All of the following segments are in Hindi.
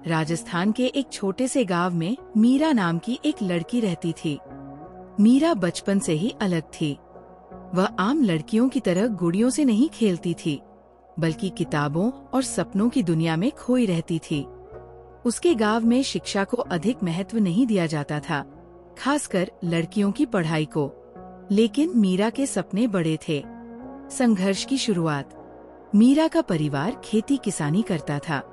राजस्थान के एक छोटे से गांव में मीरा नाम की एक लड़की रहती थी। मीरा बचपन से ही अलग थी। वह आम लड़कियों की तरह गुड़ियों से नहीं खेलती थी, बल्कि किताबों और सपनों की दुनिया में खोई रहती थी। उसके गांव में शिक्षा को अधिक महत्व नहीं दिया जाता था, खासकर लड़कियों की पढ़ाई को। लेकिन मीरा के सपने बड़े थे। संघर्ष की शुरुआत। मीरा का परिवार खेती किसानी करता था।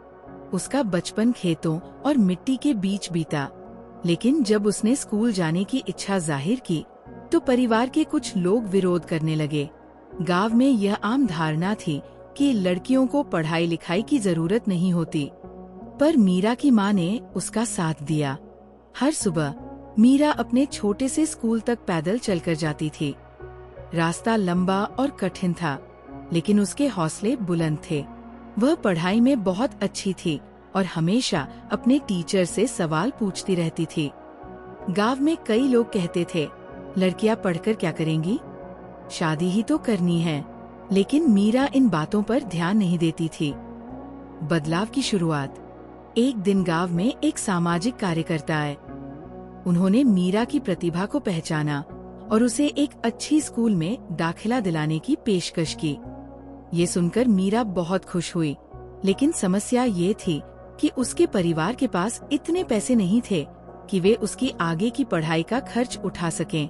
उसका बचपन खेतों और मिट्टी के बीच बीता। लेकिन जब उसने स्कूल जाने की इच्छा जाहिर की, तो परिवार के कुछ लोग विरोध करने लगे। गांव में यह आम धारणा थी कि लड़कियों को पढ़ाई लिखाई की जरूरत नहीं होती। पर मीरा की माँ ने उसका साथ दिया। हर सुबह मीरा अपने छोटे से स्कूल तक पैदल चलकर जाती थी। रास्ता लंबा और कठिन था, लेकिन उसके हौसले बुलंद थे। वह पढ़ाई में बहुत अच्छी थी और हमेशा अपने टीचर से सवाल पूछती रहती थी। गांव में कई लोग कहते थे, लड़कियां पढ़कर क्या करेंगी, शादी ही तो करनी है। लेकिन मीरा इन बातों पर ध्यान नहीं देती थी। बदलाव की शुरुआत। एक दिन गांव में एक सामाजिक कार्यकर्ता आए। उन्होंने मीरा की प्रतिभा को पहचाना और उसे एक अच्छी स्कूल में दाखिला दिलाने की पेशकश की। ये सुनकर मीरा बहुत खुश हुई, लेकिन समस्या ये थी कि उसके परिवार के पास इतने पैसे नहीं थे कि वे उसकी आगे की पढ़ाई का खर्च उठा सकें।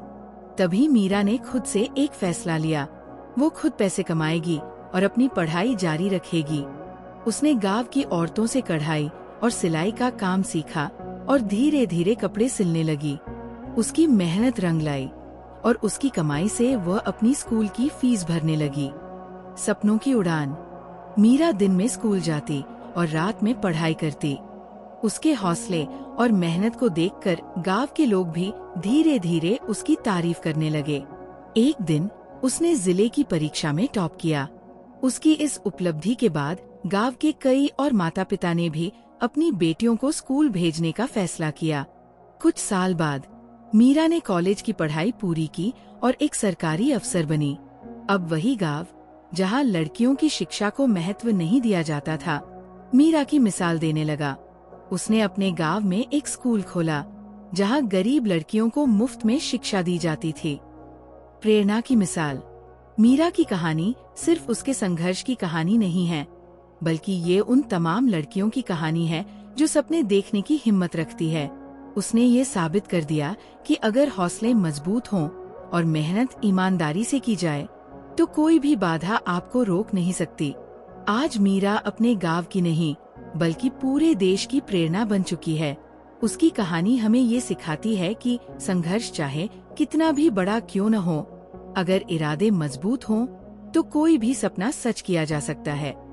तभी मीरा ने खुद से एक फैसला लिया। वो खुद पैसे कमाएगी और अपनी पढ़ाई जारी रखेगी। उसने गांव की औरतों से कढ़ाई और सिलाई का काम सीखा और धीरे धीरे कपड़े सिलने लगी। उसकी मेहनत रंग लाई और उसकी कमाई से वह अपनी स्कूल की फीस भरने लगी। सपनों की उड़ान। मीरा दिन में स्कूल जाती और रात में पढ़ाई करती। उसके हौसले और मेहनत को देखकर गांव के लोग भी धीरे धीरे उसकी तारीफ करने लगे। एक दिन उसने जिले की परीक्षा में टॉप किया। उसकी इस उपलब्धि के बाद गांव के कई और माता पिता ने भी अपनी बेटियों को स्कूल भेजने का फैसला किया। कुछ साल बाद मीरा ने कॉलेज की पढ़ाई पूरी की और एक सरकारी अफसर बनी। अब वही गांव जहां लड़कियों की शिक्षा को महत्व नहीं दिया जाता था, मीरा की मिसाल देने लगा। उसने अपने गांव में एक स्कूल खोला, जहां गरीब लड़कियों को मुफ्त में शिक्षा दी जाती थी। प्रेरणा की मिसाल। मीरा की कहानी सिर्फ उसके संघर्ष की कहानी नहीं है, बल्कि ये उन तमाम लड़कियों की कहानी है जो सपने देखने की हिम्मत रखती है। उसने ये साबित कर दिया कि अगर हौसले मजबूत हों और मेहनत ईमानदारी से की जाए, तो कोई भी बाधा आपको रोक नहीं सकती। आज मीरा अपने गांव की नहीं, बल्कि पूरे देश की प्रेरणा बन चुकी है। उसकी कहानी हमें ये सिखाती है कि संघर्ष चाहे कितना भी बड़ा क्यों न हो, अगर इरादे मजबूत हों, तो कोई भी सपना सच किया जा सकता है।